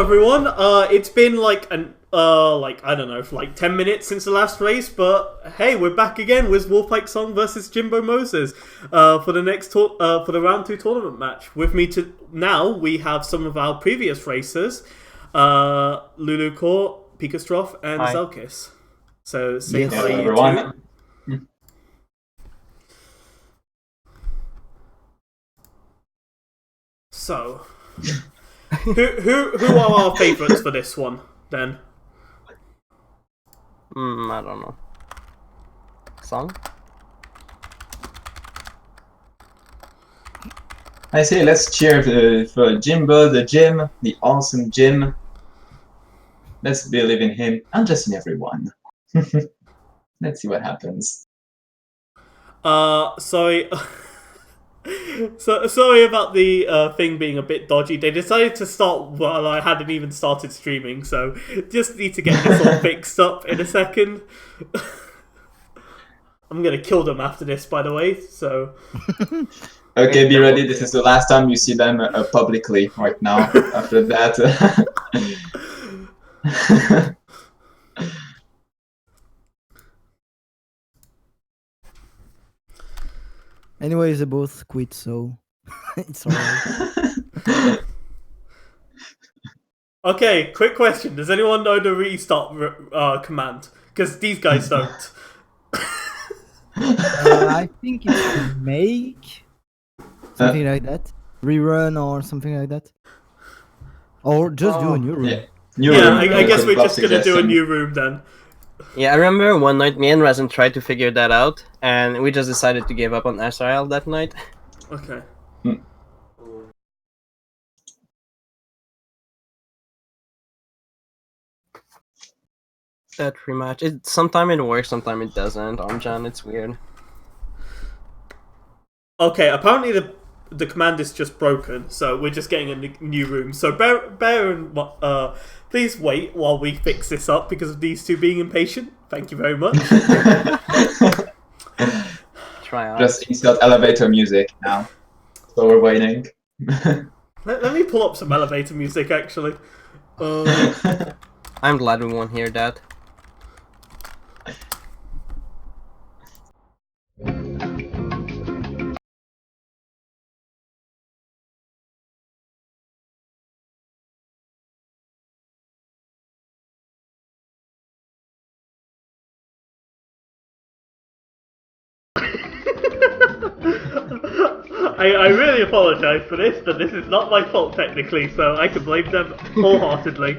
everyone. It's been like I don't know, like 10 minutes since the last race, but hey, we're back again with Wolhaiksong versus Jimbo Moses for the next for the round 2 tournament match. With me now we have some of our previous racers, Lulu Core, Pikastrof, and Hi. Zelkis. So say hi, you everyone. two. So, who are our favourites for this one then? I don't know. Song? I say let's cheer for Jimbo, the Jim, the awesome Jim. Let's believe in him and just in everyone. Let's see what happens. Sorry. Sorry about the thing being a bit dodgy. They decided to start while I hadn't even started streaming, so just need to get this all fixed up in a second. I'm gonna kill them after this, by the way, so... Okay, be ready. This is the last time you see them publicly right now. After that... Anyways, they both quit, so it's alright. Okay, quick question. Does anyone know the restart command? Because these guys don't. I think it's make something like that, rerun or something like that, or just do a new room. Yeah, I guess we're just gonna do a new room then. Yeah, I remember one night me and Resin tried to figure that out, and we just decided to give up on SRL that night. Okay. That rematch. Sometimes it works, sometimes it doesn't. Armjan, it's weird. Okay, apparently the command is just broken, so we're just getting a new room. So bear in please wait while we fix this up because of these two being impatient. Thank you very much. Try out. Just insert elevator music now. So we're waiting. Let me pull up some elevator music, actually. I'm glad we won't hear that. I really apologise for this, but this is not my fault technically, so I can blame them wholeheartedly.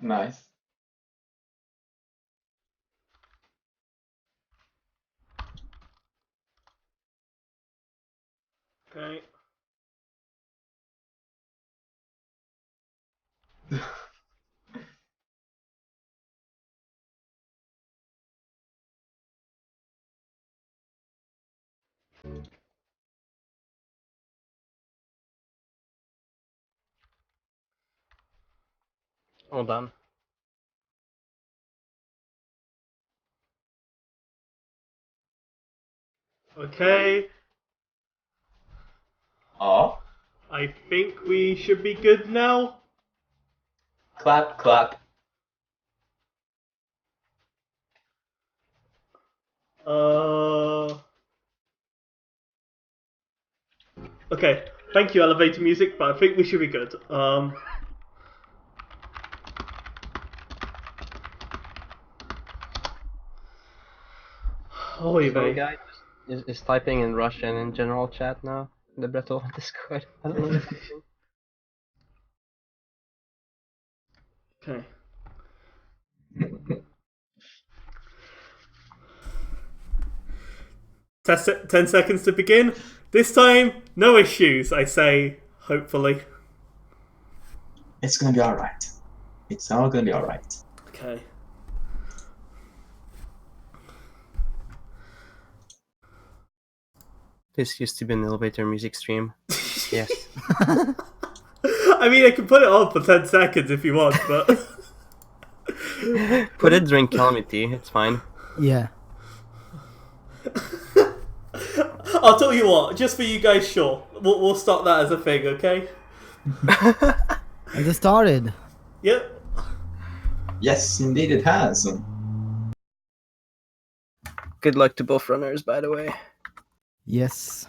Nice. Okay. All done. Okay. Oh. I think we should be good now. Clap, clap. Okay. Thank you, elevator music, but I think we should be good. Oh, So guy is typing in Russian in general chat now. The Breton Discord. I don't know. Okay. Test it, 10 seconds to begin. This time, no issues, I say, hopefully. It's gonna be alright. It's all gonna be alright. Okay. This used to be an elevator music stream. Yes. I mean, I can put it on for 10 seconds if you want, but... Put it during Calamity, it's fine. Yeah. I'll tell you what. Just for you guys, sure. We'll start that as a thing, okay? I just started. Yep. Yes, indeed it has. Good luck to both runners, by the way. Yes.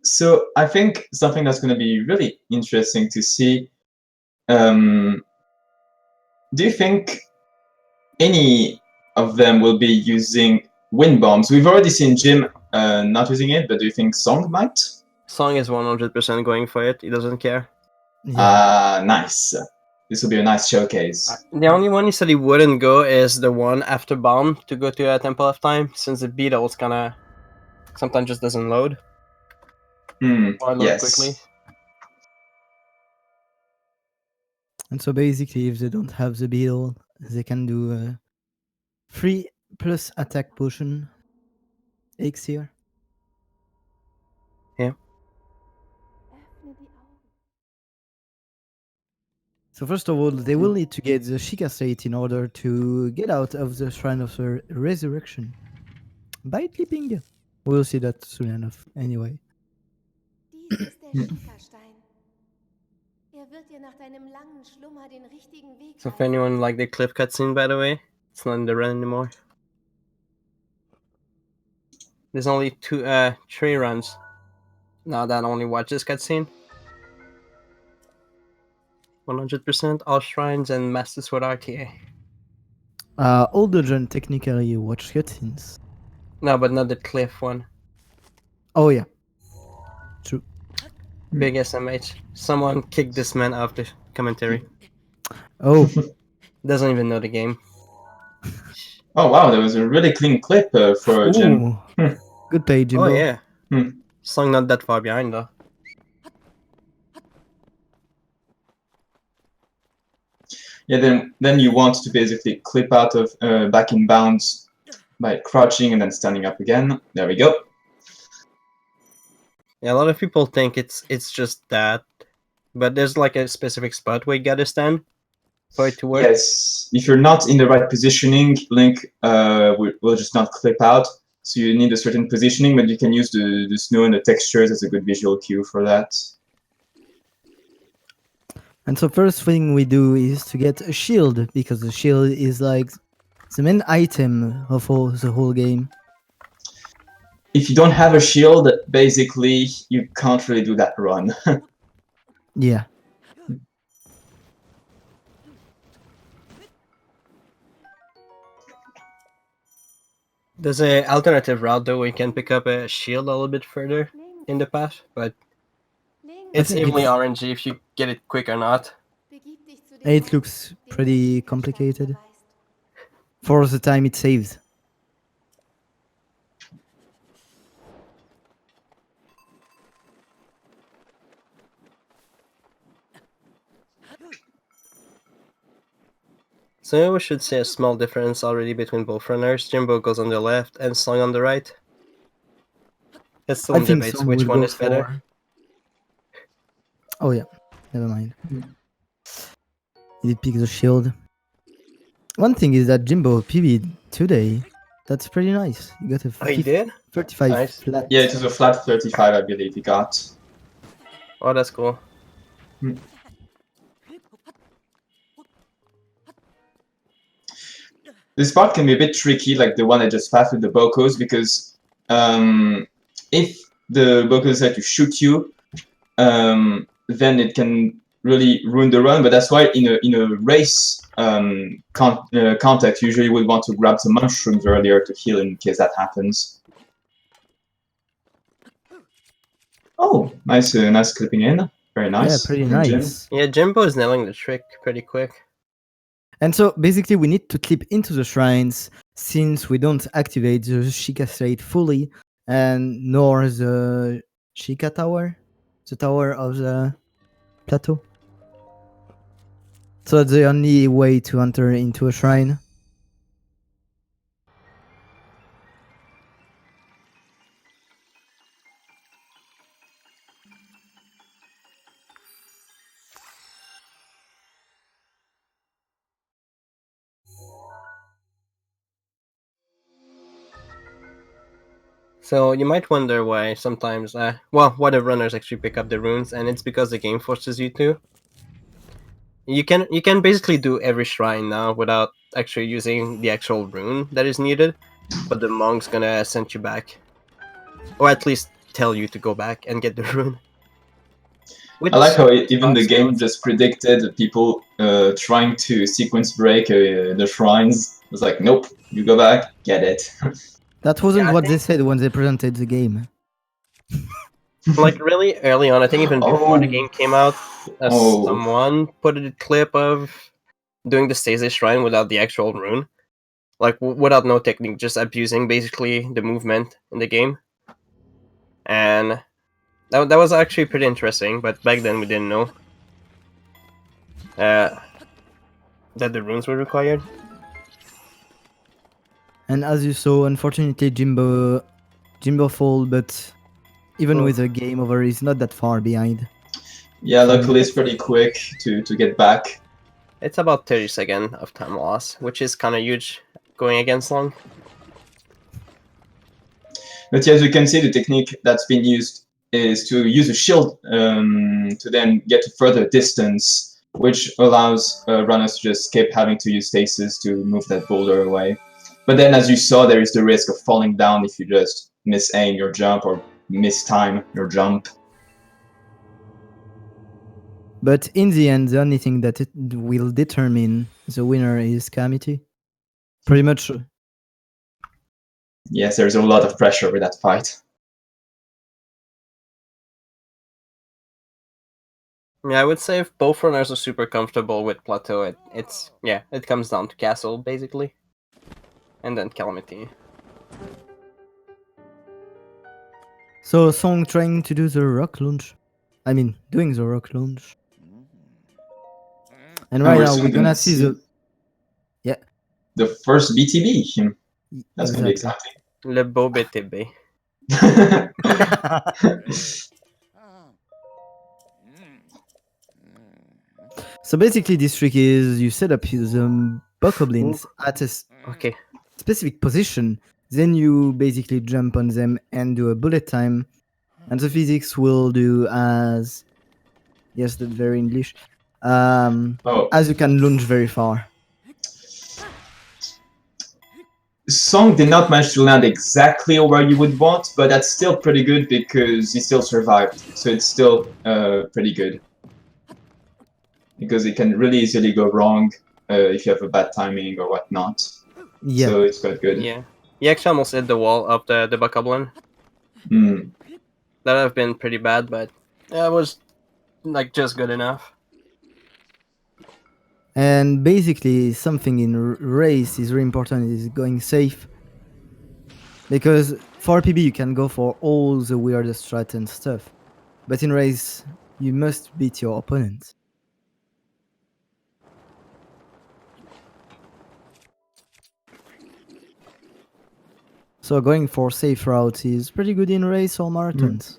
So I think something that's going to be really interesting to see. Do you think any of them will be using wind bombs? We've already seen Jim not using it, but do you think Song might? Song is 100% going for it. He doesn't care. Yeah. Nice. This will be a nice showcase. The only one he said he wouldn't go is the one after bomb to go to a Temple of Time, since the beetle's kinda sometimes just doesn't load or load quickly. Yes. And so basically, if they don't have the beetle, they can do a 3 plus attack potion. X here. Yeah. So first of all, they will need to get the Sheikah state in order to get out of the Shrine of the Resurrection. By clipping. We'll see that soon enough, anyway. Dies ist der Schickerstein. Er wird dir nach deinem langen Schlummer den richtigen Weg So if weisen. anyone liked the clip cutscene, by the way, it's not in the run anymore. There's only 3 runs now that only watch this cutscene. 100% all shrines and Master Sword RTA. All dungeon technically watch cutscenes. No, but not the cliff one. Oh yeah. True. Big SMH. Someone kicked this man off the commentary. Oh, Doesn't even know the game. Oh wow, that was a really clean clip for Jim. ooh. Good pay, Jimbo. Oh yeah. Hmm. Song not that far behind though. Yeah, then you want to basically clip out of back in bounds by crouching and then standing up again. There we go. Yeah, a lot of people think it's just that, but there's like a specific spot where you gotta stand for it to work. Yes, if you're not in the right positioning, Link will just not clip out. So you need a certain positioning, but you can use the snow and the textures as a good visual cue for that. And so first thing we do is to get a shield, because the shield is like the main item of the whole game. If you don't have a shield, basically you can't really do that run. Yeah. There's a alternative route though where you can pick up a shield a little bit further in the path, but it's think evenly it's- RNG if you get it quick or not. Begib dich zu dem It Ort, looks den der pretty Schickerstein complicated verweist. for the time it saves. So we should see a small difference already between both runners. Jimbo goes on the left and Song on the right. There's I some think debates some which will one go is better. for- Oh yeah, never mind. He did pick the shield. One thing is that Jimbo PB'd today. That's pretty nice. You got a Oh, he did? 35 Nice. flat. Yeah, it was a flat 35, I believe he got. Oh, that's cool. This part can be a bit tricky, like the one I just passed with the Bokos, because if the Bokos decide to shoot you, then it can really ruin the run. But that's why in a race context, usually we'd want to grab some mushrooms earlier to heal in case that happens. Oh, nice, nice clipping in. Very nice. Yeah, pretty from Jim. nice. Yeah, Jimbo is nailing the trick pretty quick. And so basically we need to clip into the shrines since we don't activate the Sheikah state fully, and nor the Sheikah tower, the tower of the plateau. So that's the only way to enter into a shrine. So you might wonder why sometimes, why the runners actually pick up the runes, and it's because the game forces you to. You can basically do every shrine now without actually using the actual rune that is needed, but the monk's gonna send you back, or at least tell you to go back and get the rune. I like how even the sucks, game though. just predicted people trying to sequence break the shrines. It was like, nope, you go back, get it. That wasn't Yeah, I what they said when they presented the game. Like really early on, I think even before the game came out, Oh. someone put a clip of doing the stasis shrine without the actual rune, like without no technique, just abusing basically the movement in the game, and that was actually pretty interesting. But back then we didn't know that the runes were required. And as you saw, unfortunately, Jimbo fall, but even with a game over, he's not that far behind. Yeah, luckily it's pretty quick to get back. It's about 30 seconds of time loss, which is kind of huge going against Long. But yeah, as you can see, the technique that's been used is to use a shield to then get to further distance, which allows runners to just skip having to use stasis to move that boulder away. But then, as you saw, there is the risk of falling down if you just misaim your jump or mistime your jump. But in the end, the only thing that it will determine the winner is Calamity. Pretty much. Yes, there's a lot of pressure with that fight. Yeah, I would say if both runners are super comfortable with Plateau, it comes down to Castle basically, and then Calamity. So Song trying to do the rock launch. I mean, doing the rock launch. And right now we're gonna see the the first BTB. That's gonna be exactly. exciting. Le beau BTB. So basically, this trick is you set up the bokoblins at a Okay. specific position, then you basically jump on them and do a bullet time, and the physics will do as yes, the very English. As you can launch very far. Song did not manage to land exactly where you would want, but that's still pretty good because he still survived. So it's still pretty good. Because it can really easily go wrong if you have a bad timing or whatnot. Yeah. So it's quite good. Yeah. He actually almost hit the wall of the Bokoblin. Mm. That would have been pretty bad, but it was like just good enough. And basically, something in race is really important is going safe. Because for PB, you can go for all the weirdest strat and stuff. But in race, you must beat your opponent. So going for safe routes is pretty good in race or marathons.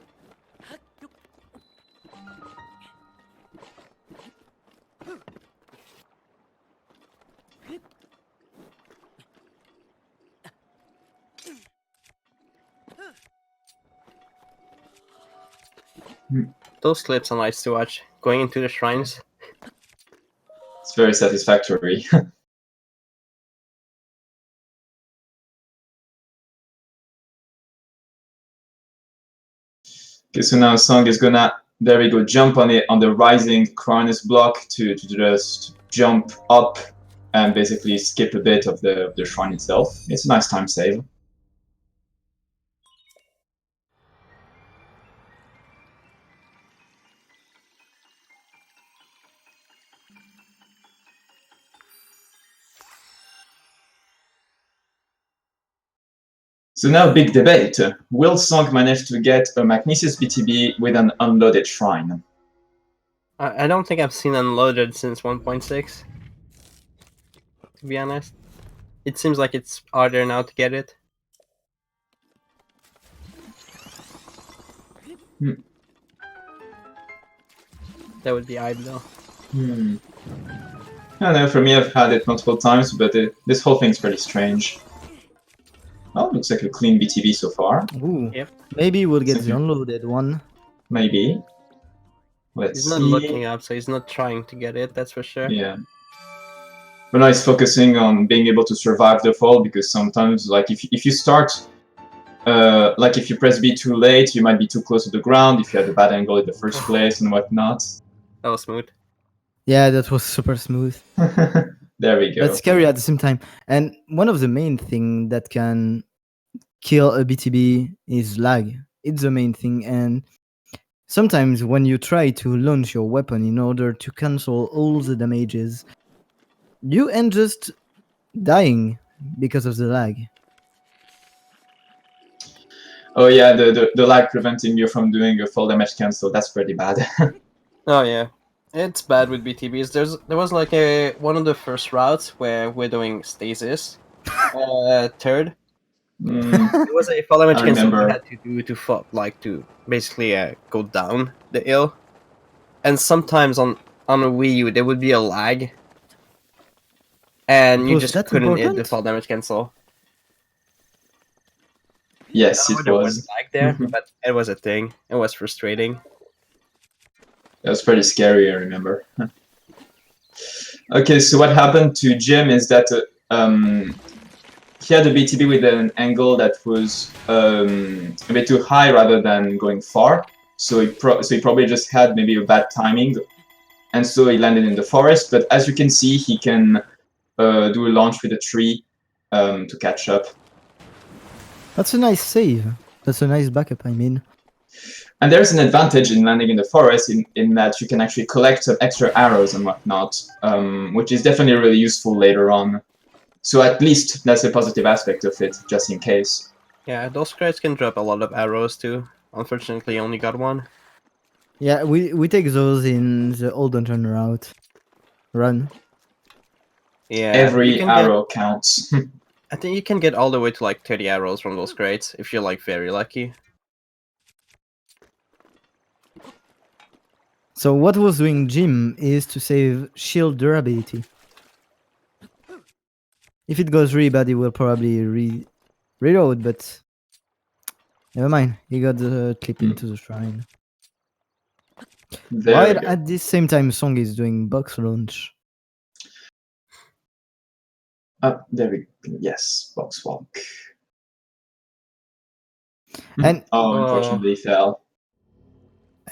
Those clips are nice to watch. Going into the shrines. It's very satisfactory. Okay, so now Song is gonna, there we go, jump on it on the rising Cronus block to just jump up and basically skip a bit of the shrine itself. It's a nice time save. So now big debate. Will Song manage to get a Magnesis BTB with an unloaded shrine? I don't think I've seen Unloaded since 1.6. To be honest. It seems like it's harder now to get it. That would be ideal. I don't know, for me I've had it multiple times, but this whole thing's pretty strange. Oh, looks like a clean BTB so far. Ooh. Yep. Maybe we'll get the Second. unloaded one. Maybe. Let's He's not see. looking up, so he's not trying to get it. That's for sure. Yeah. But now he's focusing on being able to survive the fall, because sometimes, like, if you start, like, if you press B too late, you might be too close to the ground if you had a bad angle in the first place and whatnot. That was smooth. Yeah, that was super smooth. There we go. But scary at the same time. And one of the main thing that can kill a BTB is lag. It's the main thing. And sometimes when you try to launch your weapon in order to cancel all the damages, you end just dying because of the lag. Oh yeah, the lag preventing you from doing a full damage cancel, that's pretty bad. Oh yeah, it's bad with BTBs. There was like one of the first routes where we're doing stasis, third. Mm, It was a fall damage I cancel we remember. had to do to basically go down the hill, and sometimes on a Wii U there would be a lag, and you Was just that couldn't hit the important? fall damage cancel. Yes, No, it there was was. lag there, but it was a thing. It was frustrating. That was pretty scary, I remember. Okay, so what happened to Jim is that he had a BTB with an angle that was a bit too high rather than going far. So he probably just had maybe a bad timing, and so he landed in the forest. But as you can see, he can do a launch with a tree to catch up. That's a nice save. That's a nice backup, I mean. And there's an advantage in landing in the forest in that you can actually collect some extra arrows and whatnot, which is definitely really useful later on. So at least that's a positive aspect of it, just in case. Yeah, those guys can drop a lot of arrows too. Unfortunately, only got one. Yeah, we take those in the old dungeon route. Run. Yeah, you Every can arrow counts. I think you can get all the way to like 30 arrows from those crates if you're like very lucky. So what was doing Jim is to save shield durability. If it goes really bad, he will probably reload, but never mind. He got the clip into the shrine. There While we go. at the same time, Song is doing box launch. There we go. Yes, box walk. And Oh, unfortunately, he fell.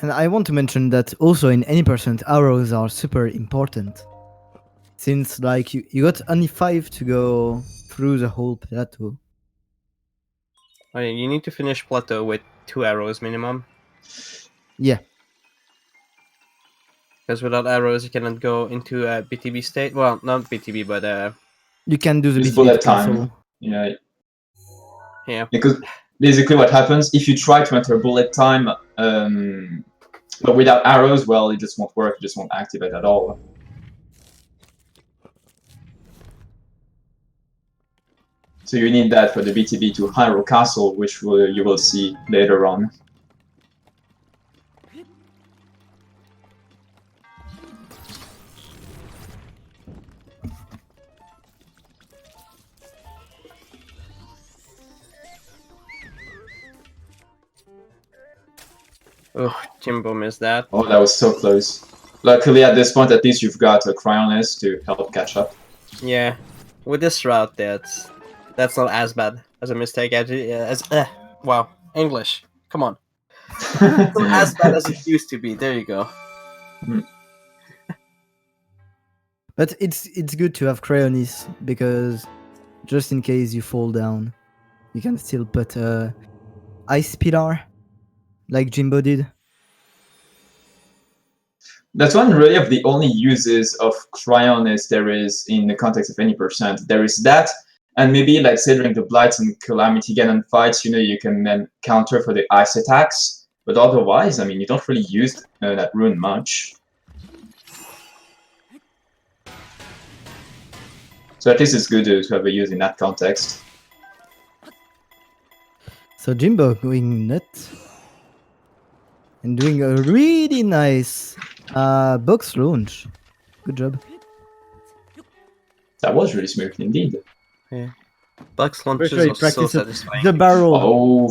And I want to mention that also in any percent, arrows are super important. Since like you got only 5 to go through the whole plateau. I mean, you need to finish plateau with 2 arrows minimum. Yeah. Because without arrows, you cannot go into a BTB state. Well, not BTB, but You can do the It's BTB bullet cancel. time. Yeah, yeah. because basically what happens if you try to enter bullet time, but without arrows, well, it just won't work. It just won't activate at all. So you need that for the BTB to Hyrule Castle, which you will see later on. Oh, Jimbo missed that. Oh, that was so close. Luckily, at this point, at least you've got a Cryonis to help catch up. Yeah. With this route, that's not as bad as a mistake as wow, English. Come on. It's not as bad as it used to be. There you go. But it's good to have Cryonis because just in case you fall down, you can still put a ice pillar like Jimbo did. That's one really of the only uses of Cryonis there is in the context of any percent. There is that, and maybe like say during the Blights and Calamity Ganon fights, you can then counter for the ice attacks. But otherwise, I mean, you don't really use that rune much. So at least it's good to have a use in that context. So Jimbo going nuts and doing a really nice box launch. Good job. That was really smooth indeed. Yeah. Box Pretty launches sure he are so practiced satisfying. the barrel. Oh,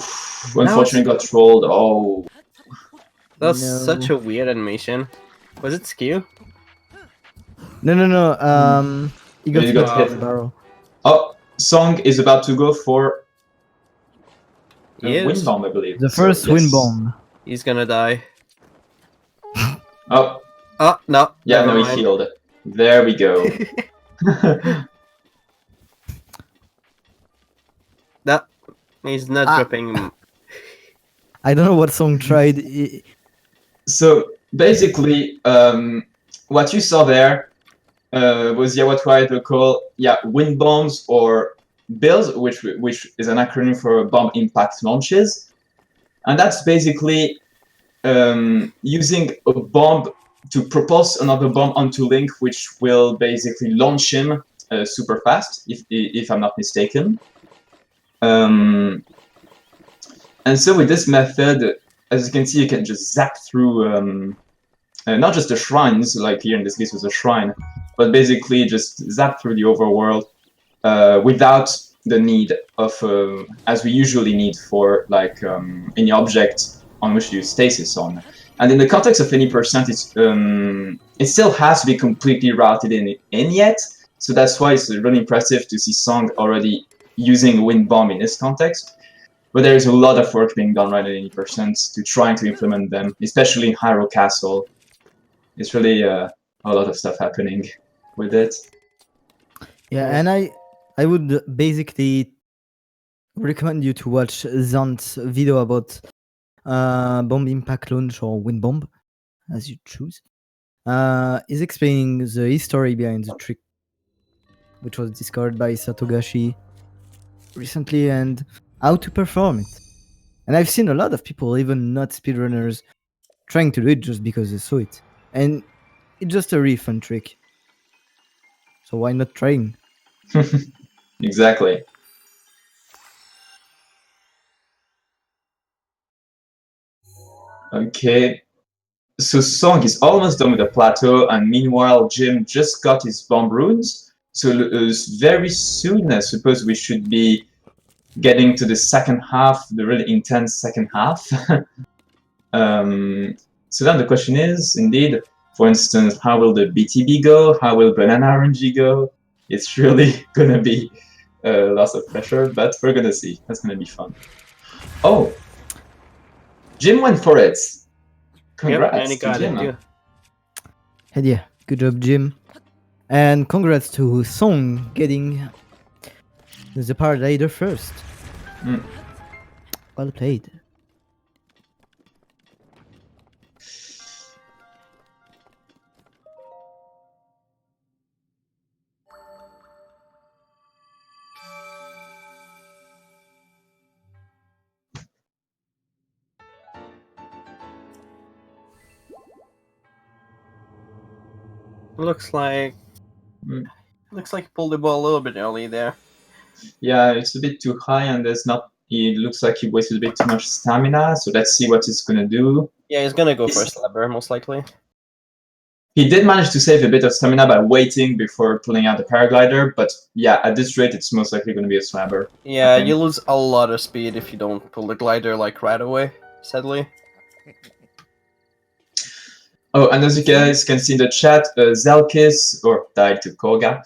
unfortunately got trolled. Oh, That was No. such a weird animation. Was it skew? No. He got he hit got with hit. the barrel. Oh, Song is about to go for a wind Yes. bomb, I believe. The So, first yes. wind bomb. He's gonna die. Oh, Oh, no. yeah, Never no, he mind. healed. There we go. No, he's not Ah. dropping. I don't know what song tried. So basically, what you saw there was what I would call wind bombs or BILLs, which is an acronym for bomb impact launches, and that's basically using a bomb to propulse another bomb onto Link, which will basically launch him super fast, if I'm not mistaken. And so with this method, as you can see, you can just zap through not just the shrines, like here in this case was a shrine, but basically just zap through the overworld without the need of, as we usually need for like any object on which you stasis on. And in the context of any percent, it still has to be completely routed in yet. So that's why it's really impressive to see Song already using Wind Bomb in this context. But there is a lot of work being done right at 80% to trying to implement them, especially in Hyrule Castle. It's really a lot of stuff happening with it. Yeah, and I would basically recommend you to watch Zant's video about bomb impact launch or wind bomb, as you choose. He's explaining the history behind the trick, which was discovered by Satogashi recently, and how to perform it. And I've seen a lot of people, even not speedrunners, trying to do it just because they saw it. And it's just a really fun trick. So why not trying? Exactly. Okay. So Song is almost done with the plateau, and meanwhile Jim just got his bomb runes. So very soon, I suppose we should be getting to the second half, the really intense second half. So then the question is, indeed, for instance, how will the BTB go? How will Banana RNG go? It's really gonna be lots of pressure, but we're gonna see. That's gonna be fun. Oh, Jim went for it. Yep, and Congrats he to got it Jim. too. And yeah, good job, Jim. And congrats to Song getting the Paradider first. Mm. Well played. Looks like Mm. he pulled the ball a little bit early there. Yeah, it's a bit too high, and there's not. It looks like he wasted a bit too much stamina. So let's see what he's gonna do. Yeah, he's gonna go for a slabber, most likely. He did manage to save a bit of stamina by waiting before pulling out the paraglider, but yeah, at this rate, it's most likely going to be a slabber. Yeah, Okay. you lose a lot of speed if you don't pull the glider like right away, sadly. Oh, and as you guys can see in the chat, Zelkis, or died to Koga,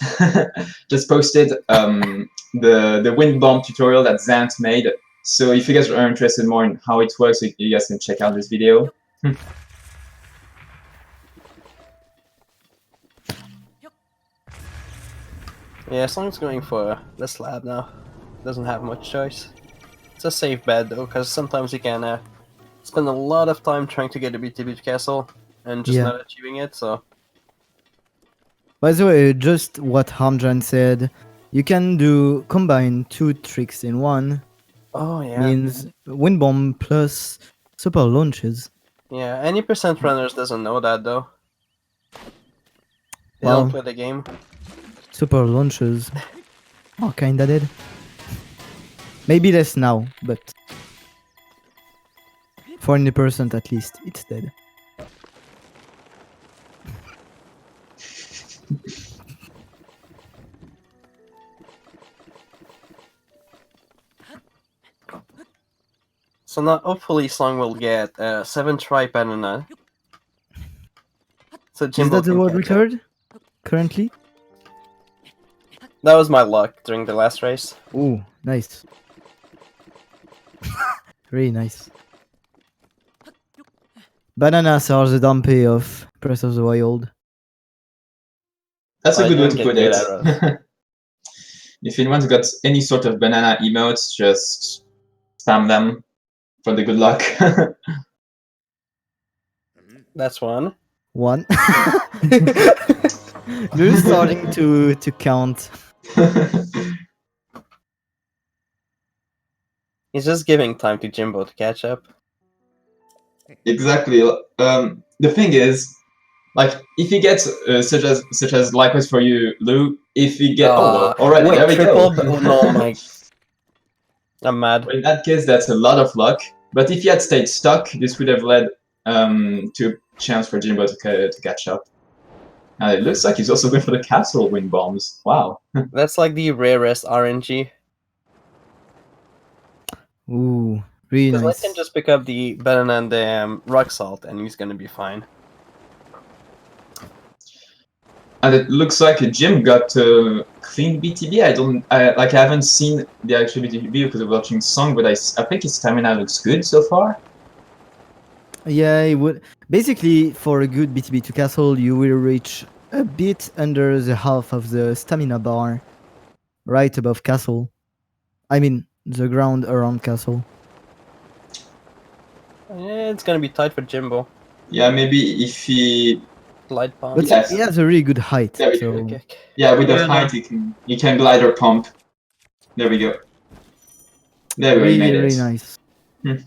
just posted the wind bomb tutorial that Zant made. So if you guys are interested more in how it works, you guys can check out this video. Yeah, Song's going for the slab now. Doesn't have much choice. It's a safe bet though, because sometimes you can spend a lot of time trying to get a BTB castle and just Yeah. not achieving it, so... By the way, just what Hamjan said, you can do combine two tricks in one. Oh yeah. Means wind bomb plus super launches. Yeah, any percent runners doesn't know that though. They Well, don't play the game. super launches are kinda dead. Maybe less now, but 40% at least, it's dead. So now hopefully Song will get 7 try banana. So Is Jimbo that the can world catch up. record currently? That was my luck during the last race. Ooh, nice. Really nice. Bananas are the Dumpy of Breath of the Wild. That's a I good way didn't to get put good it. arrows. If anyone's got any sort of banana emotes, just spam them for the good luck. That's one. One. You're starting to count. He's just giving time to Jimbo to catch up. Exactly. The thing is, like, if he gets such as likewise for you, Lou. If he get already wait, there we triple go. oh no, my. I'm mad. In that case, that's a lot of luck. But if he had stayed stuck, this would have led to a chance for Jimbo to catch up. And it looks like he's also going for the castle wind bombs. Wow. That's like the rarest RNG. Ooh, really Because nice. I can just pick up the banana and the rock salt, and he's gonna be fine. And it looks like Jim got clean BTB. I haven't seen the actual BTB because I'm watching Song, but I think his stamina looks good so far. Yeah, it would. Basically, for a good BTB to castle, you will reach a bit under the half of the stamina bar, right above castle. I mean, the ground around castle. It's gonna be tight for Jimbo. Yeah, maybe if he Glide pump. But Yes. he has a really good height. There we So Okay. with the Yeah, height he can glider pump. There we go. There we go, he made really, it. really nice. Hmm.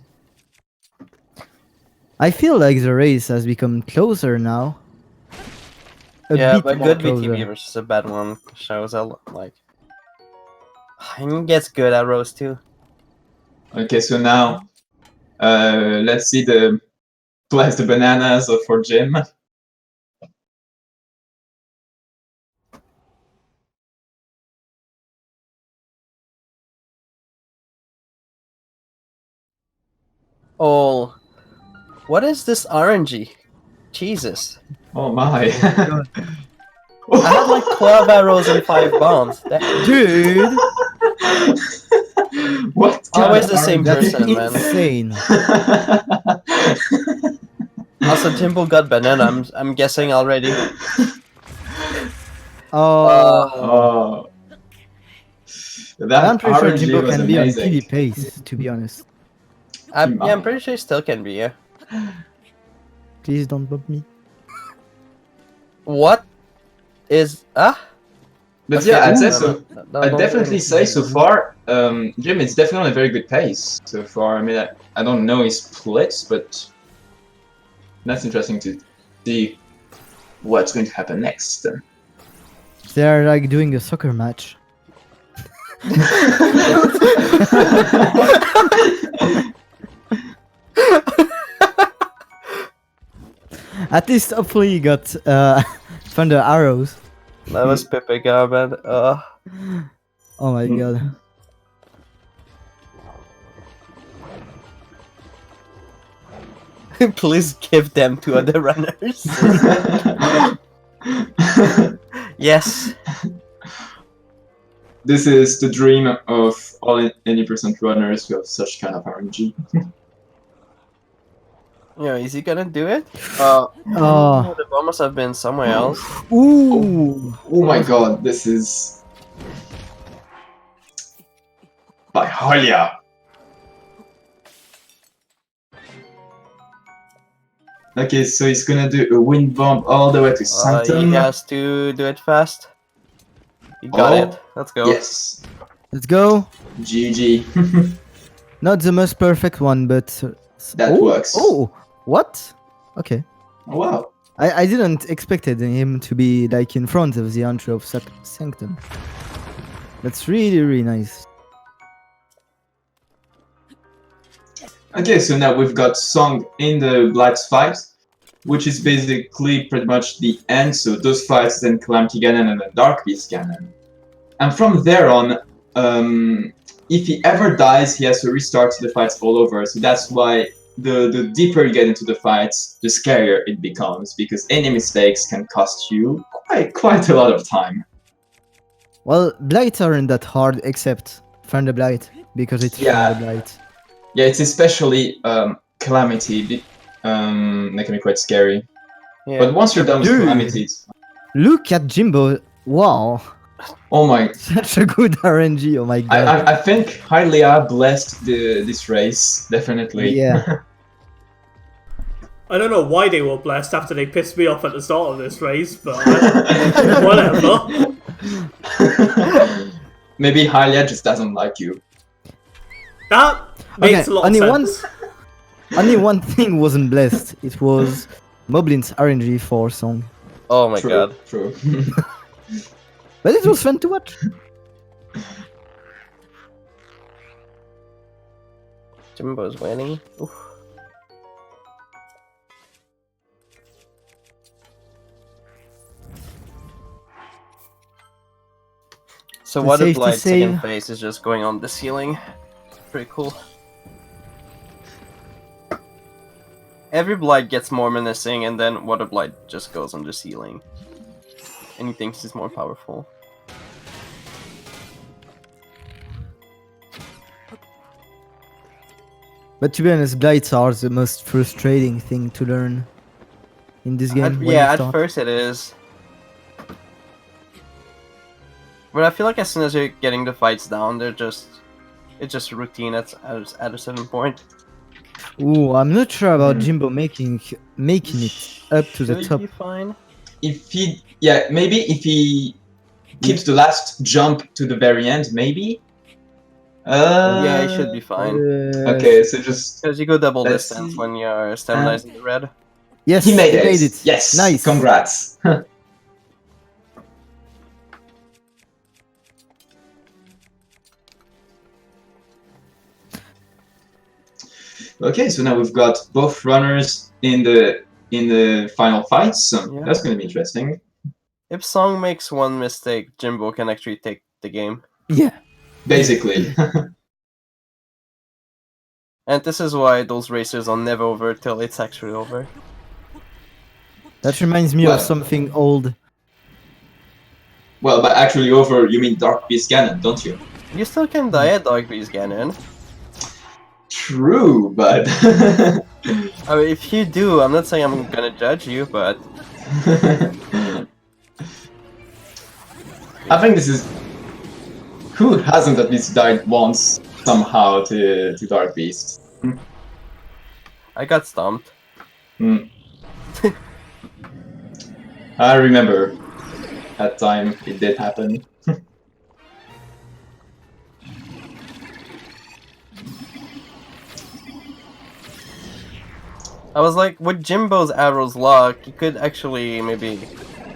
I feel like the race has become closer now. Yeah, bit but more good closer. BTB versus a bad one shows a lot, like. And he gets good arrows too. Okay, so now let's see the bless the bananas for Jim. Oh, what is this RNG? Jesus. Oh my. I had like 12 arrows and 5 bombs. Dude, What? Always the same that's person, man. insane. Also, Jimbo got banana, I'm guessing already. Oh, Oh. I'm That pretty sure RNG Jimbo was can be on amazing. PB pace, to be honest. Yeah, I'm pretty sure he still can be, yeah. Please don't bump me. What is... But Okay, yeah, I'd say no, so. no, I'd don't definitely do say so far, Jim, it's definitely a very good pace so far. I mean, I don't know his splits, but that's interesting to see what's going to happen next. They're like doing a soccer match. At least, hopefully, you got thunder arrows. That was Pepe Garban. Oh my god. Please give them to other runners. Yes. This is the dream of all any percent runners who have such kind of RNG. Yeah, is he gonna do it? Oh. The bombs have been somewhere else. Ooh. Oh my god, this is by Holia. Okay, so he's gonna do a wind bomb all the way to Sanctum. He has to do it fast. You got it. Let's go. Yes. Let's go. GG. Not the most perfect one, but That works. Oh, what? Okay. Oh, wow. I didn't expected him to be like in front of the entry of Sanctum. That's really, really nice. Okay, so now we've got Song in the Black's fight, which is basically pretty much the end. So those fights, then Calamity Ganon and then Dark Beast Ganon. And from there on, if he ever dies, he has to restart the fights all over. So that's why the deeper you get into the fights, the scarier it becomes, because any mistakes can cost you quite a lot of time. Well, blights aren't that hard except Thunder Blight because it's Yeah. Thunder Blight. Yeah, it's especially Calamity, making me quite scary. Yeah. But once you're done with Dude. Calamity, it's... Look at Jimbo! Wow, Oh my... such a good RNG. Oh my god. I think Hylia blessed this race, definitely. Yeah. I don't know why they were blessed after they pissed me off at the start of this race, but whatever. Maybe Hylia just doesn't like you. That makes a lot of sense. Only one thing wasn't blessed. It was Moblin's RNG for song. Oh my True, god. True. But it was fun to watch. Jimbo's winning. Oof. So The what if safety like second save. phase is just going on the ceiling? Pretty cool. Every blight gets more menacing, and then Water Blight just goes on the ceiling. And he thinks he's more powerful. But to be honest, blights are the most frustrating thing to learn in this game. when Yeah, you at start. first it is. But I feel like as soon as you're getting the fights down, it's just routine at a certain point. Ooh, I'm not sure about Jimbo making it up to the Should top. be fine. If he... Yeah, maybe if he keeps the last jump to the very end, maybe? Yeah, it should be fine. Okay, so just... Because you go double Let's distance see. when you're staminizing the red. Yes, He made he it! made it. Yes! Nice. Congrats! Okay, so now we've got both runners in the final fights. So Yeah. that's gonna be interesting. If Song makes one mistake, Jimbo can actually take the game. Yeah. Basically. And this is why those races are never over till it's actually over. That reminds me Well- of something old. Well, by actually over, you mean Dark Beast Ganon, don't you? You still can die at Dog Beast Ganon. True, but... I mean, if you do, I'm not saying I'm gonna judge you, but I think this is... Who hasn't at least died once, somehow, to Dark Beast? I got stomped. Hmm. I remember that time it did happen. I was like, with Jimbo's arrows luck, you could actually maybe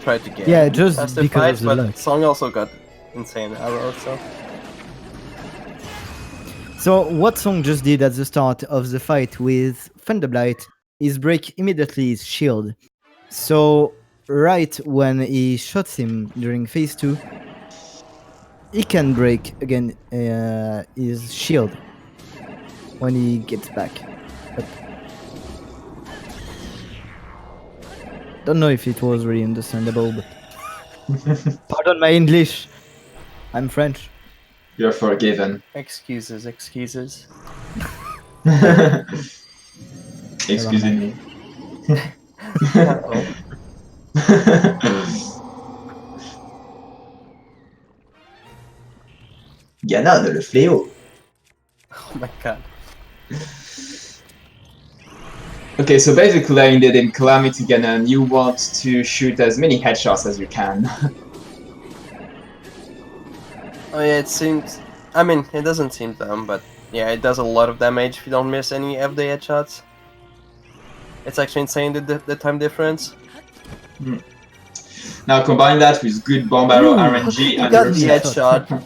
try to get Yeah, just past the because fight, of the but luck. Song also got insane arrows, so... So what Song just did at the start of the fight with Thunderblight is break immediately his shield. So right when he shots him during phase 2, he can break again his shield when he gets back. But don't know if it was really understandable, but pardon my English. I'm French. You're forgiven. Excuses. Excuse me. Uh-oh. Ganon, le fléau. Oh my god. Okay, so basically landed in Calamity Ganon, you want to shoot as many headshots as you can. Oh yeah, it seems... I mean, it doesn't seem dumb, but yeah, it does a lot of damage if you don't miss any of the headshots. It's actually insane, the time difference. Now combine that with good bomb arrow RNG He and got you're the set. headshot.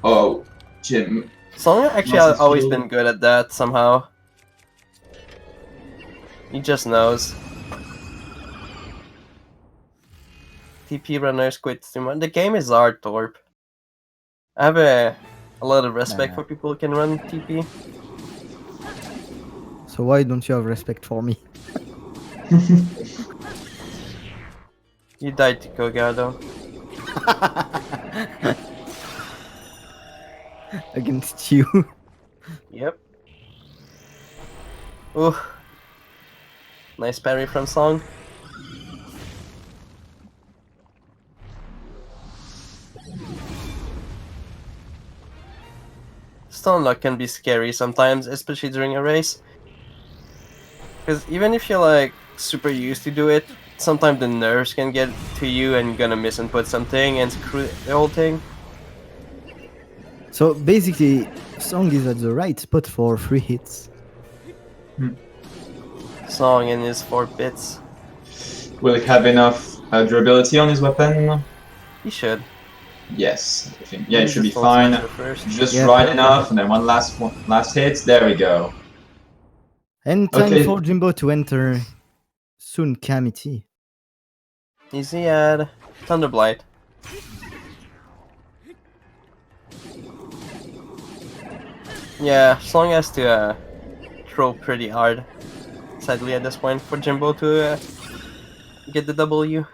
Oh, Jim. Song actually Massive has always shield. been good at that, somehow. He just knows. TP runners quit too much. The game is hard, Torp. I have a lot of respect Nah. for people who can run TP. So why don't you have respect for me? You died to Koga though. Against you. Yep. Ooh. Nice parry from Song. Stone lock can be scary sometimes, especially during a race. Because even if you're like super used to do it, sometimes the nerves can get to you and you're gonna miss and put something and screw the whole thing. So basically, Song is at the right spot for 3 hits. Song and his 4 bits. Will he have enough durability on his weapon? He should. Yes, I think. Yeah, it Maybe should be just don't smash fine. her first. Just Yeah, right perfect. enough, and then one last hit. There we go. And time Okay. for Jimbo to enter soon Kamiti. Easy ad. Thunderblight. Yeah, Song has to throw pretty hard, sadly, at this point, for Jimbo to get the W.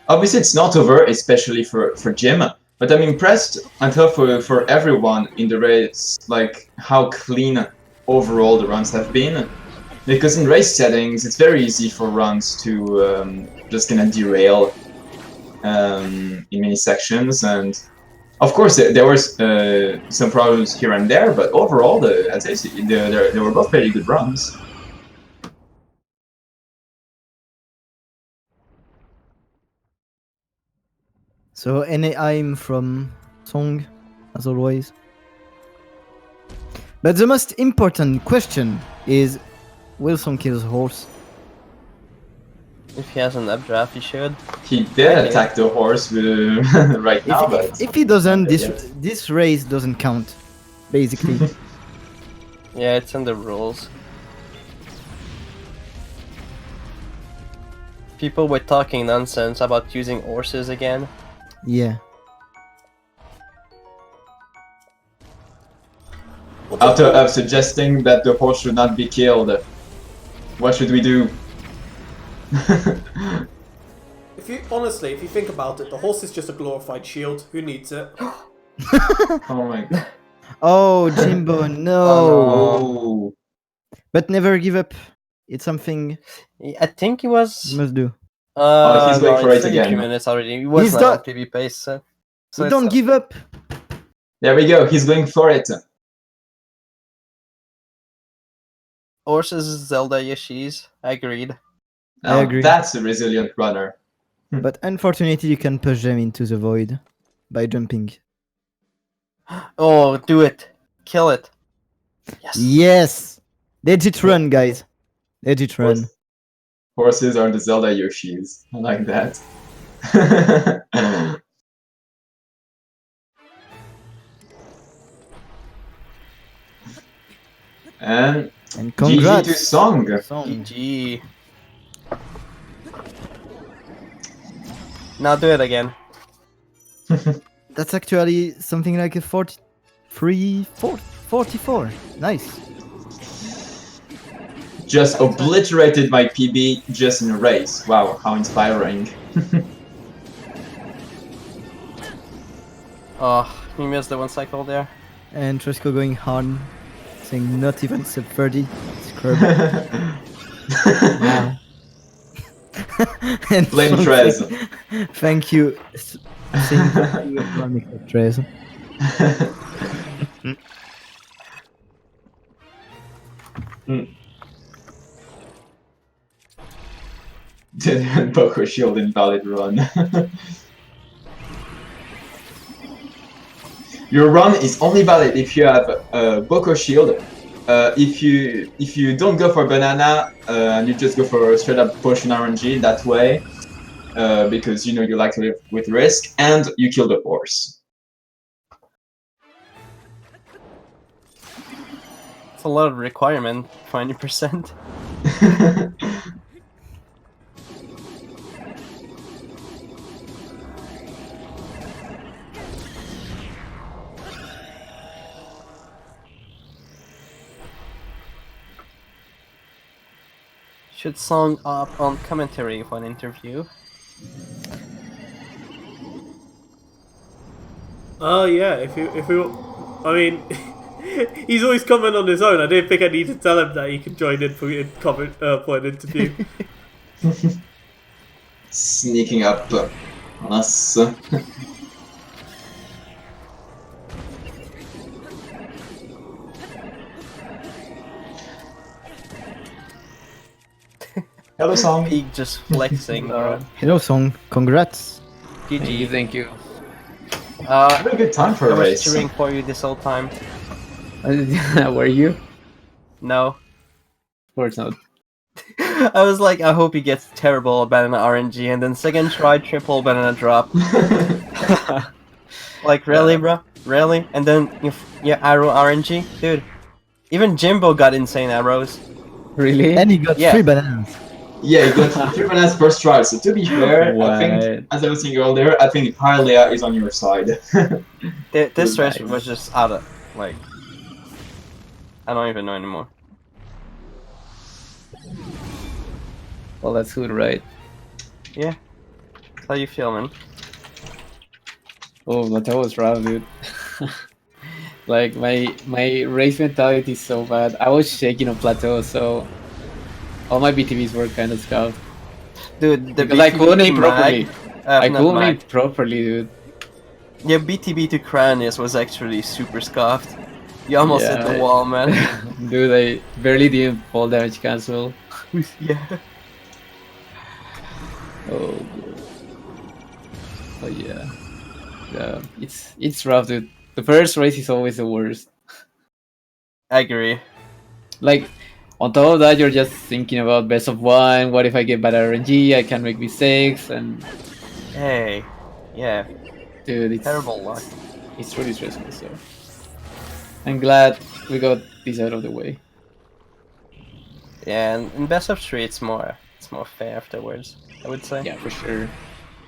Obviously, it's not over, especially for Jim. But I'm impressed, I thought, for everyone in the race, like how clean overall the runs have been. Because in race settings, it's very easy for runs to just kind of derail in many sections. And of course, there were some problems here and there, but overall, I'd say they were both very good runs. So any aim from Song, as always. But the most important question is, will Song kill the horse? If he has an updraft, he should. He did Okay. attack the horse right now, but If he doesn't, Yes. this race doesn't count, basically. Yeah, it's in the rules. People were talking nonsense about using horses again. Yeah. after suggesting that the horse should not be killed, what should we do? If you think about it, the horse is just a glorified shield. Who needs it? Oh my god. Oh, Jimbo, no. Oh. But never give up. It's something I think he was. you must do. Oh, he's going for it's it 33 again. minutes already. He was He's not done- on PB pace, so You it's don't give up. There we go, he's going for it. horses, Zelda, Yoshi's. Agreed. I Now, agree. that's a resilient runner. But unfortunately, you can push them into the void by jumping. Oh, do it. Kill it. Yes. Yes! Legit run, guys. Legit run. Horses are the Zelda Yoshis. I like that. And And GG to congrats. Song. Song. GG. Now do it again. That's actually something like a 44. Nice. Just obliterated my PB just in a race. Wow, how inspiring. Oh, he missed the one cycle there. And Tresco going hard, saying not even sub 30. Scrub. Wow. And Blame Song Trez. saying, thank you. Saying thank you, Mr. Trez. Boko Shield invalid run. Your run is only valid if you have Boko Shield. If you don't go for banana and you just go for straight up potion RNG that way, because you know you like to live with risk, and you kill the horse. a lot of requirement. 20%. Should Song up on commentary for an interview? Oh yeah, if you, I mean, he's always coming on his own. I didn't think I need to tell him that he can join in for an interview. Sneaking up on us. Hello, Song. He just flexing, bro. Hello, Song. Congrats. GG. Thank you. Have a good time for I a was race. cheering for you this whole time. Were you? No. Of course not. I was like, I hope he gets terrible banana RNG, and then second try triple banana drop. Like, really, bro? Really? And then yeah, arrow RNG, dude. Even Jimbo got insane arrows. Really? And he got Yeah. 3 bananas. Yeah, you got 3 bananas first try. So to be fair, I What? think, as I was saying earlier, I think Hylia is on your side. This race Nice. was just out of, like, I don't even know anymore. Well, that's good, right? Yeah. How you feel, man? Oh, that was rough, dude. Like my race mentality is so bad. I was shaking on plateau, so all my BTVs were kind of scuffed. Dude, the Because I couldn't aim BTB properly. I not couldn't aim mag. properly, dude. Yeah, BTB to Cranius was actually super scuffed. You almost hit the Yeah. wall, man. Dude, I barely didn't fall damage cancel. Yeah. Oh, good. But yeah, it's rough, dude. The first race is always the worst. I agree. Like, on top of that, you're just thinking about best of one. What if I get bad RNG? I can make mistakes, and Hey. Yeah. dude, it's Terrible luck. It's really stressful. So I'm glad we got this out of the way. Yeah, and in best of 3, it's more fair afterwards, I would say. Yeah, for sure.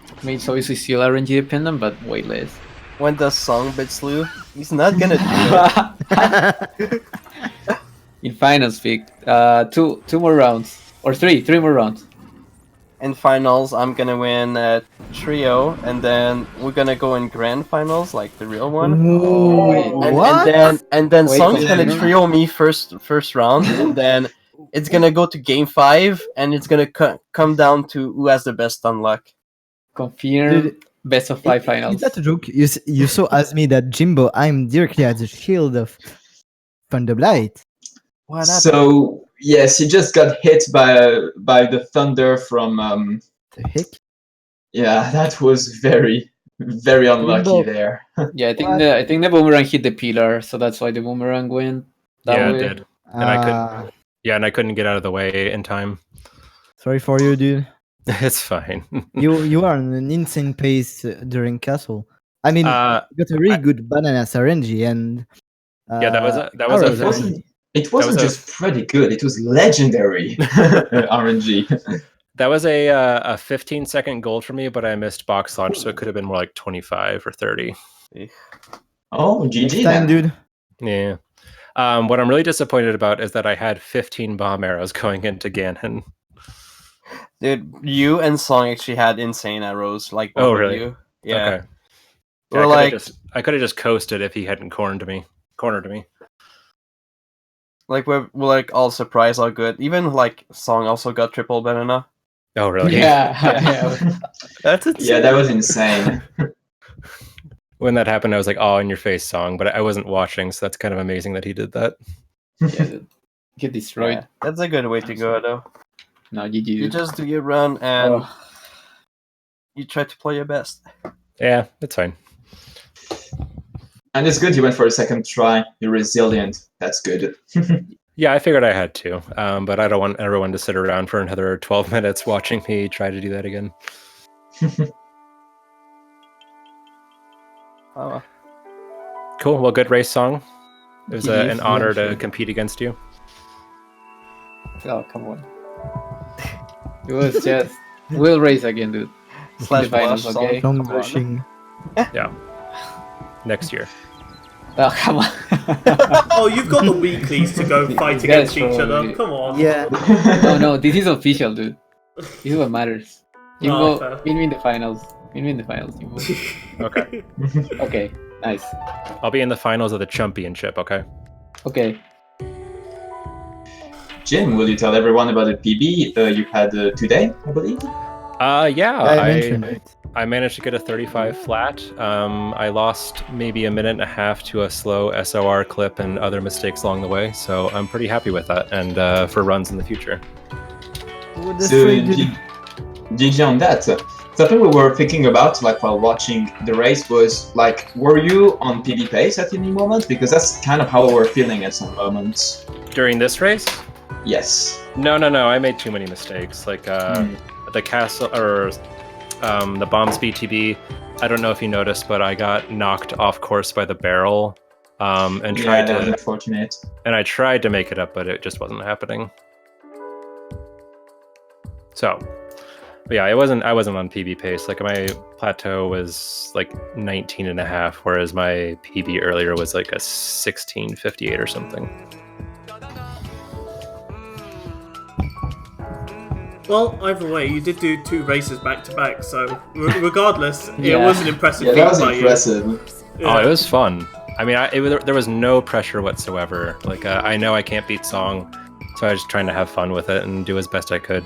I mean, it's obviously still RNG dependent, but way less. When does Song bit slew? He's not gonna do it. In finals, pick two more rounds or three more rounds. In finals, I'm gonna win trio, and then we're gonna go in grand finals, like the real one. wait. And then Wait, Song's wait, gonna wait. trio me first round, and then it's gonna go to game 5, and it's gonna come down to who has the best unluck. Confirm Dude, best of 5 Is finals. that a joke? You saw as me that Jimbo, I'm directly at the shield of Thunderblight. What happened? So yes, he just got hit by the thunder from. The heck? Yeah, that was very unlucky Jimbo. there. Yeah, What? I think the boomerang hit the pillar, so that's why the boomerang went that Yeah, way. it did. And I couldn't. Ah, Yeah, and I couldn't get out of the way in time. sorry for you, dude. It's fine. You are on an insane pace during Castle. I mean, you got a really good bananas RNG and yeah, that was a arrows It wasn't. It wasn't was a- just pretty good. It was legendary RNG. that was a 15-second gold for me, but I missed box launch, so it could have been more like 25 or 30. Oh, next GG time, then. dude. Yeah. What I'm really disappointed about is that I had 15 bomb arrows going into Ganon. Dude, you and Song actually had insane arrows, like both Oh, of really? you. Yeah. Okay. We're Yeah, like, I could have just coasted if he hadn't cornered me. we're like all surprised how good. Even like Song also got triple banana. Oh, really? Yeah. That's insane. Yeah, that was insane. When that happened, I was like, "Oh, in your face, Song," but I wasn't watching, so that's kind of amazing that he did that. Yeah, get destroyed. Yeah, that's a good way to go, though. No, GG. You dude. just do your run and Oh, you try to play your best. Yeah, it's fine. And it's good you went for a second try. You're resilient. That's good. Yeah, I figured I had to, but I don't want everyone to sit around for another 12 minutes watching me try to do that again. Oh, Cool. Well, good race, Song. It was It an is, honor yeah, to sure. compete against you. Oh, come on. It was just... We'll race again, dude. Slash The finals, blush okay? song. Long Come on. rushing. Yeah. Next year. Oh, come on. Oh, you've got the weeklies to go fight These against guys each other. probably- Come on. Yeah. No, this is official, dude. This is what matters. Oh, Jimbo, fair. win me in the finals. Win me in the finals, Jimbo. Okay. Okay, nice. I'll be in the finals of the championship, okay? Okay. Jim, will you tell everyone about the PB you had today, I believe? Yeah, I mentioned it. I managed to get a 35 flat. I lost maybe a minute and a half to a slow SOR clip and other mistakes along the way, so I'm pretty happy with that, and for runs in the future. What the So, freak did- GG on that. Something we were thinking about, like while watching the race, was like, were you on PB pace at any moment? Because that's kind of how we were feeling at some moments. During this race? Yes. No, I made too many mistakes. Like the castle or the bombs BTB. I don't know if you noticed, but I got knocked off course by the barrel, and Yeah, tried that was to, unfortunate. and I tried to make it up, but it just wasn't happening. So, but yeah, I wasn't on PB pace. Like my plateau was like 19 and a half, whereas my PB earlier was like a 16:58 or something. Well, either way, you did do 2 races back to back, so regardless, it Yeah. was an impressive Yeah, feat that was by impressive. you. Oh, it was fun. I mean, there was no pressure whatsoever. Like, I know I can't beat Song, so I was just trying to have fun with it and do as best I could.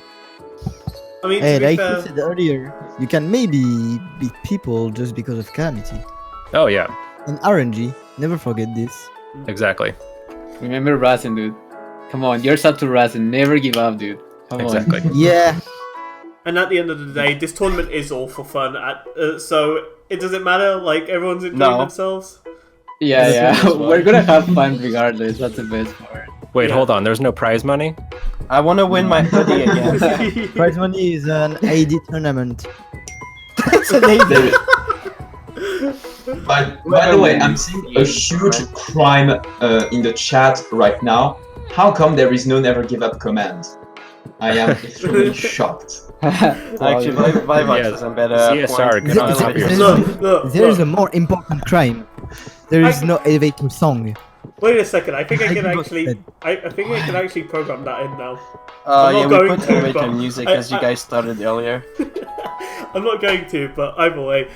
I mean, Hey, to be like fair, you said earlier, you can maybe beat people just because of Calamity. Oh yeah, And RNG, never forget this. exactly. Remember Rasen, dude. Come on, you're up to Rasen. Never give up, dude. Come Exactly. Yeah, and at the end of the day, this tournament is all for fun. So it doesn't matter. Like everyone's enjoying No. themselves. on. Yeah, That's yeah. fun. We're gonna have fun regardless. That's the best part. Wait, Yeah. hold on. There's no prize money? I want to win my hoodie again. prize money is an AD tournament. It's an AD. By the way, I'm seeing a huge crime in the chat right now. How come there is no never give up command? I am extremely shocked. Actually, Vivox Yeah, is a better CSR, point. get on top of There- yourself. Look, There is a look. more important crime. There is no elevator song. Wait a second. I think I I can got actually. said. I think I can actually program that in now. I'm Yeah, not we going put to, elevator but music I- as you guys started earlier. I'm not going to, but either way,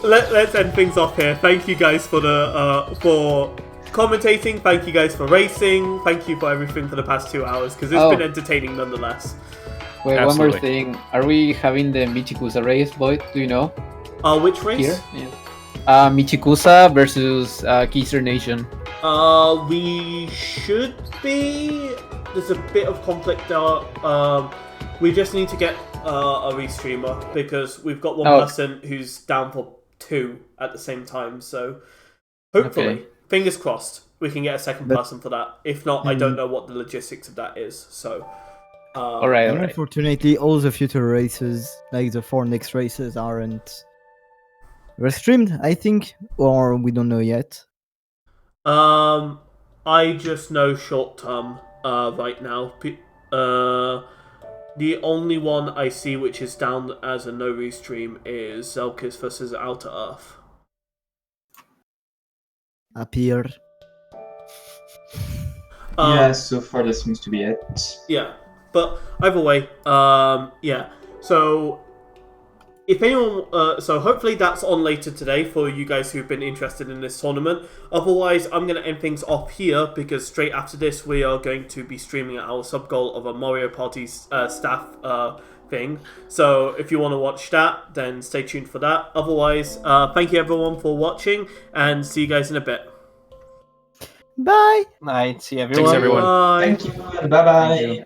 let's end things off here. Thank you guys for the for commentating. Thank you guys for racing. Thank you for everything for the past 2 hours because it's Oh. been entertaining nonetheless. Wait, Absolutely. one more thing. Are we having the Michikusa race, Boyd? Do you know? Which race? Here? Yeah. Michikusa versus Keiser Nation. We should be. There's a bit of conflict there. We just need to get a restreamer because we've got one Oh. person who's down for 2 at the same time. So hopefully, Okay. fingers crossed, we can get a second But- person for that. If not, I don't know what the logistics of that is. So. Alright, And alright. unfortunately, all the future races, like the 4 next races, aren't restreamed, I think, or we don't know yet. I just know short term. Right now, the only one I see which is down as a no restream is Zelkis versus Outer Earth. Appear. Yeah, so far that seems to be it. Yeah, but either way, yeah. So if anyone, so hopefully that's on later today for you guys who've been interested in this tournament. Otherwise, I'm going to end things off here because straight after this we are going to be streaming our sub goal of a Mario Party staff thing. So if you want to watch that, then stay tuned for that. Otherwise, thank you everyone for watching and see you guys in a bit. Bye! Night, see everyone. Thanks, everyone. Bye. Thank you. Bye bye. Thank you.